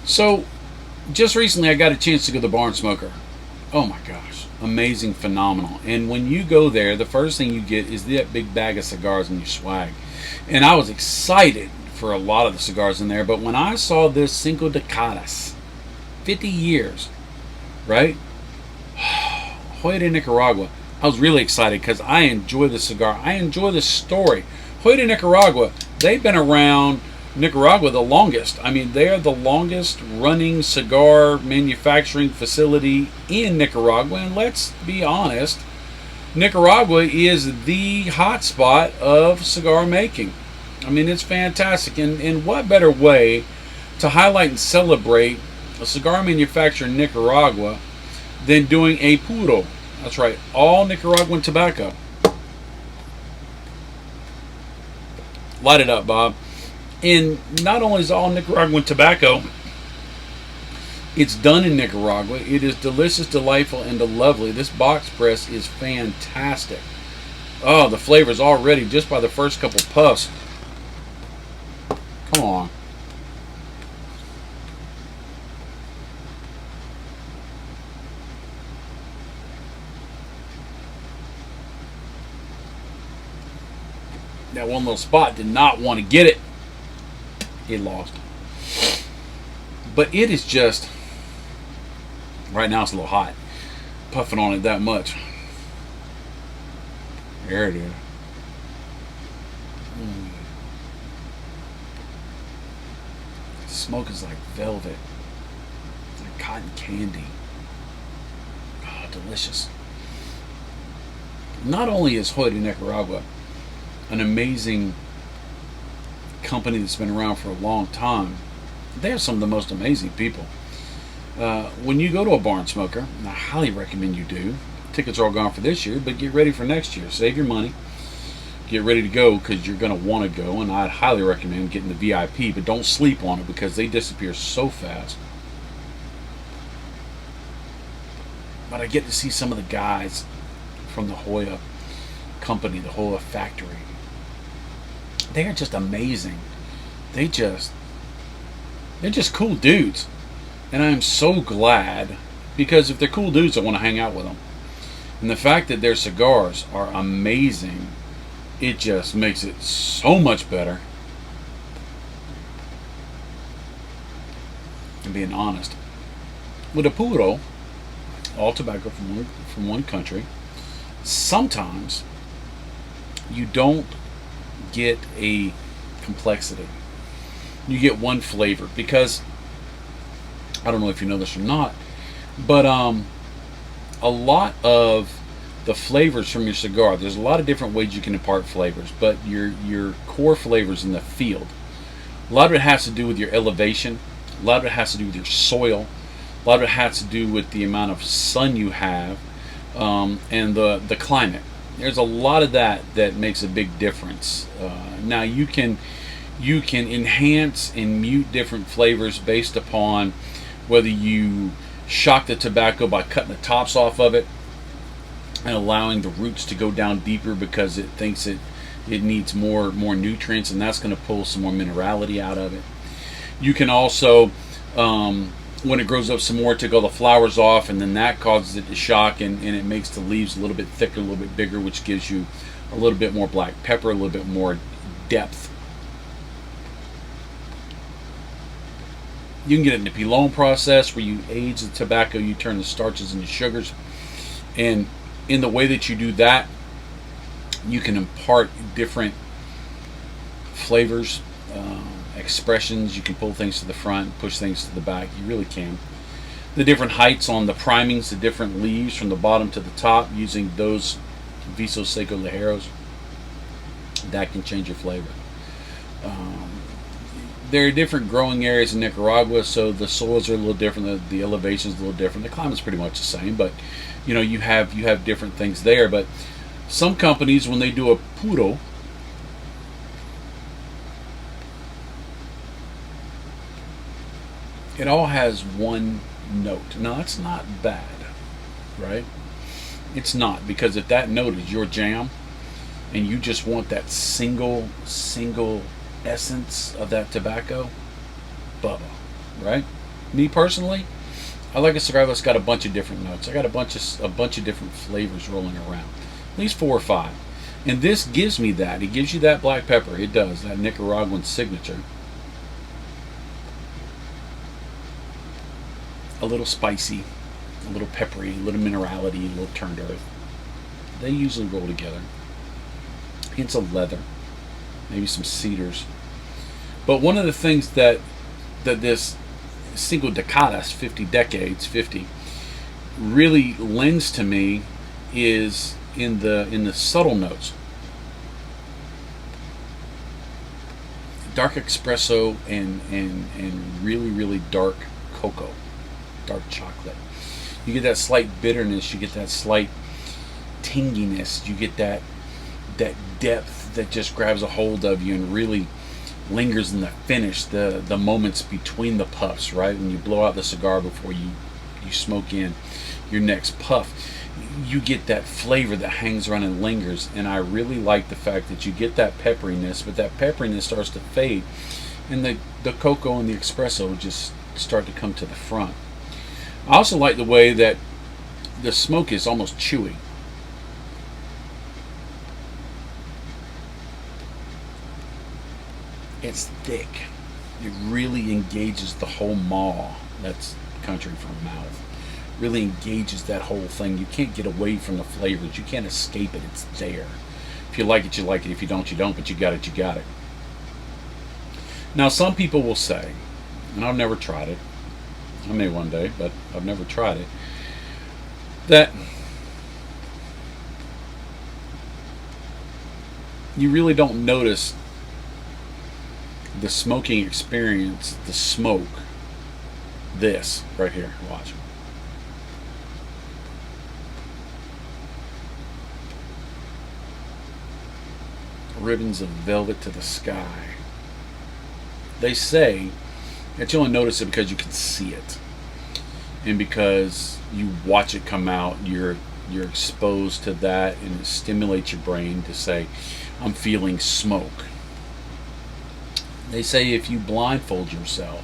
So, just recently I got a chance to go to the Barn Smoker. Oh my gosh, amazing, phenomenal. And when you go there, the first thing you get is that big bag of cigars and your swag. And I was excited for a lot of the cigars in there, but when I saw this Cinco Decadas, 50 years, right? Joya, Nicaragua. I was really excited because I enjoy the cigar. I enjoy the story. Joya, Nicaragua, they've been around Nicaragua the longest. I mean, they're the longest running cigar manufacturing facility in Nicaragua. And let's be honest, Nicaragua is the hotspot of cigar making. I mean, it's fantastic. And what better way to highlight and celebrate a cigar manufacturer in Nicaragua than doing a puro? That's right, all Nicaraguan tobacco. Light it up, Bob. And not only is all Nicaraguan tobacco, it's done in Nicaragua. It is delicious, delightful, and lovely. This box press is fantastic. Oh, the flavors already just by the first couple puffs. Come on. That one little spot did not want to get it. It lost. But it is just, right now it's a little hot. Puffing on it that much. There it is. The smoke is like velvet. It's like cotton candy. Oh, delicious. Not only is Joya, Nicaragua an amazing company that's been around for a long time, they have some of the most amazing people. When you go to a Barn Smoker, and I highly recommend you do, tickets are all gone for this year, but get ready for next year. Save your money. Get ready to go because you're going to want to go, and I'd highly recommend getting the VIP, but don't sleep on it because they disappear so fast. But I get to see some of the guys from the Joya company, the Joya factory. They are just amazing. They're just cool dudes. And I am so glad, because if they're cool dudes, I want to hang out with them. And the fact that their cigars are amazing, it just makes it so much better. And being honest, with a puro, all tobacco from one country, sometimes you don't get a complexity. You get one flavor, because I don't know if you know this or not, but a lot of the flavors from your cigar, there's a lot of different ways you can impart flavors, but your core flavors in the field, a lot of it has to do with your elevation, a lot of it has to do with your soil, a lot of it has to do with the amount of sun you have, and the climate. There's a lot of that makes a big difference. Now you can enhance and mute different flavors based upon whether you shock the tobacco by cutting the tops off of it and allowing the roots to go down deeper because it thinks it needs more nutrients, and that's going to pull some more minerality out of it. You can also, when it grows up some more, take all the flowers off, and then that causes it to shock, and it makes the leaves a little bit thicker, a little bit bigger, which gives you a little bit more black pepper, a little bit more depth. You can get it in the pilon process, where you age the tobacco, you turn the starches into sugars, and in the way that you do that, you can impart different flavors, expressions. You can pull things to the front, push things to the back. You really can. The different heights on the primings, the different leaves from the bottom to the top, using those visos seco ligeros, that can change your flavor. There are different growing areas in Nicaragua, so the soils are a little different, the elevation's a little different. The climate's pretty much the same, but you have different things there. But some companies, when they do a puro, it all has one note. Now, that's not bad, right? It's not, because if that note is your jam and you just want that single essence of that tobacco, Bubba, right? Me personally, I like a cigar that's got a bunch of different notes. I got a bunch of different flavors rolling around, at least 4 or 5. And this gives me that. It gives you that black pepper. It does, that Nicaraguan signature. A little spicy, a little peppery, a little minerality, a little turned earth. They usually roll together. Hints of leather, maybe some cedars. But one of the things that this Cinco Decadas, 50 decades, 50, really lends to me is in the subtle notes. Dark espresso and really, really dark cocoa, dark chocolate. You get that slight bitterness, you get that slight tinginess, you get that depth that just grabs a hold of you and really lingers in the finish, the moments between the puffs, right? When you blow out the cigar before you smoke in your next puff, you get that flavor that hangs around and lingers. And I really like the fact that you get that pepperiness, but that pepperiness starts to fade, and the cocoa and the espresso just start to come to the front. I also like the way that the smoke is almost chewy. It's thick. It really engages the whole maw. That's country from mouth. Really engages that whole thing. You can't get away from the flavors. You can't escape it. It's there. If you like it, you like it. If you don't, you don't. But you got it, you got it. Now, some people will say, and I've never tried it. I may one day, but I've never tried it, that you really don't notice the smoking experience, the smoke. This right here, watch. Ribbons of velvet to the sky. They say that you only notice it because you can see it, and because you watch it come out, you're exposed to that, and it stimulates your brain to say, I'm feeling smoke. They say if you blindfold yourself,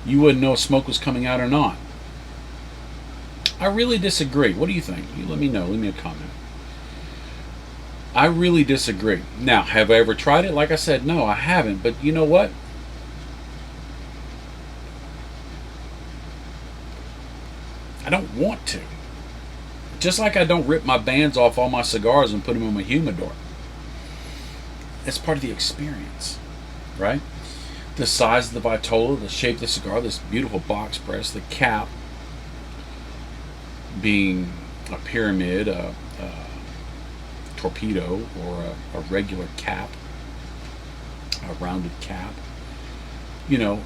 you wouldn't know if smoke was coming out or not. I really disagree. What do you think? You let me know. Leave me a comment. I really disagree. Now, have I ever tried it? Like I said, no, I haven't. But you know what? I don't want to. Just like I don't rip my bands off all my cigars and put them in my humidor. It's part of the experience, right? The size of the vitola, the shape of the cigar, this beautiful box press, the cap being a pyramid, a torpedo, or a regular cap, a rounded cap. You know,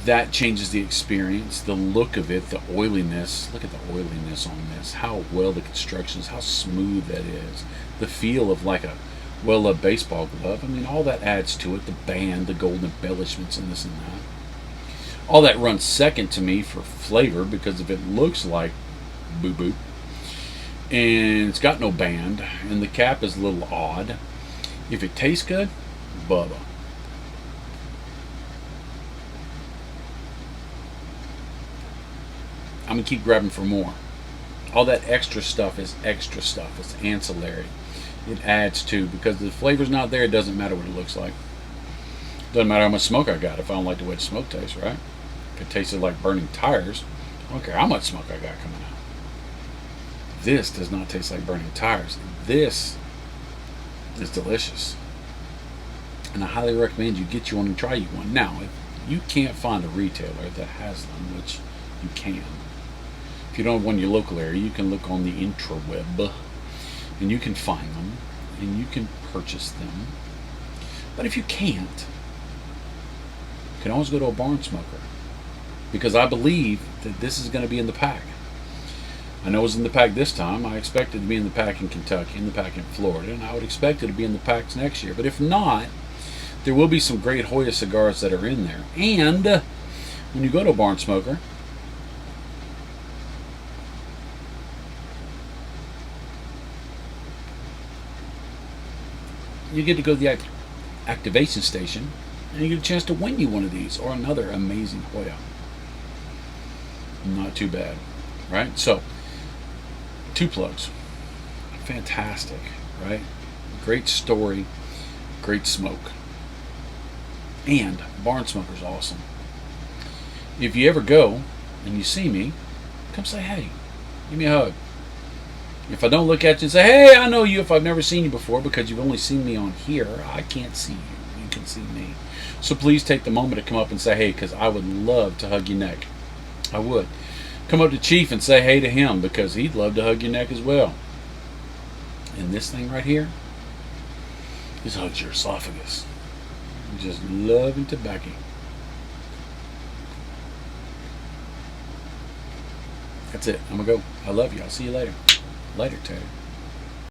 that changes the experience. The look of it, the oiliness. Look at the oiliness on this. How well the construction is, how smooth that is. The feel of like a well-loved baseball glove. I mean, all that adds to it. The band, the gold embellishments, and this and that. All that runs second to me for flavor, because if it looks like boo-boo, and it's got no band, and the cap is a little odd, if it tastes good, Bubba. I'm going to keep grabbing for more. All that extra stuff is extra stuff. It's ancillary. It adds to, because the flavor's not there, it doesn't matter what it looks like. Doesn't matter how much smoke I got if I don't like the way the smoke tastes, right? If it tasted like burning tires, I don't care how much smoke I got coming out. This does not taste like burning tires. This is delicious. And I highly recommend you get you one and try you one. Now, if you can't find a retailer that has them, which you can. If you don't have one in your local area, you can look on the intraweb, and you can find them, and you can purchase them. But if you can't, you can always go to a barn smoker, because I believe that this is going to be in the pack. I know it was in the pack this time. I expect it to be in the pack in Kentucky, in the pack in Florida, and I would expect it to be in the packs next year. But if not, there will be some great Joya cigars that are in there. And when you go to a barn smoker, you get to go to the activation station, and you get a chance to win you one of these or another amazing Joya. Not too bad, right? So, two plugs. Fantastic, right? Great story, great smoke. And Barn Smoker's awesome. If you ever go and you see me, come say hey. Give me a hug. If I don't look at you and say, hey, I know you if I've never seen you before, because you've only seen me on here, I can't see you. You can see me. So please take the moment to come up and say hey, because I would love to hug your neck. I would. Come up to Chief and say hey to him, because he'd love to hug your neck as well. And this thing right here, this hugs your esophagus. Just loving tobacco. That's it. I'm going to go. I love you. I'll see you later. Later, Tater.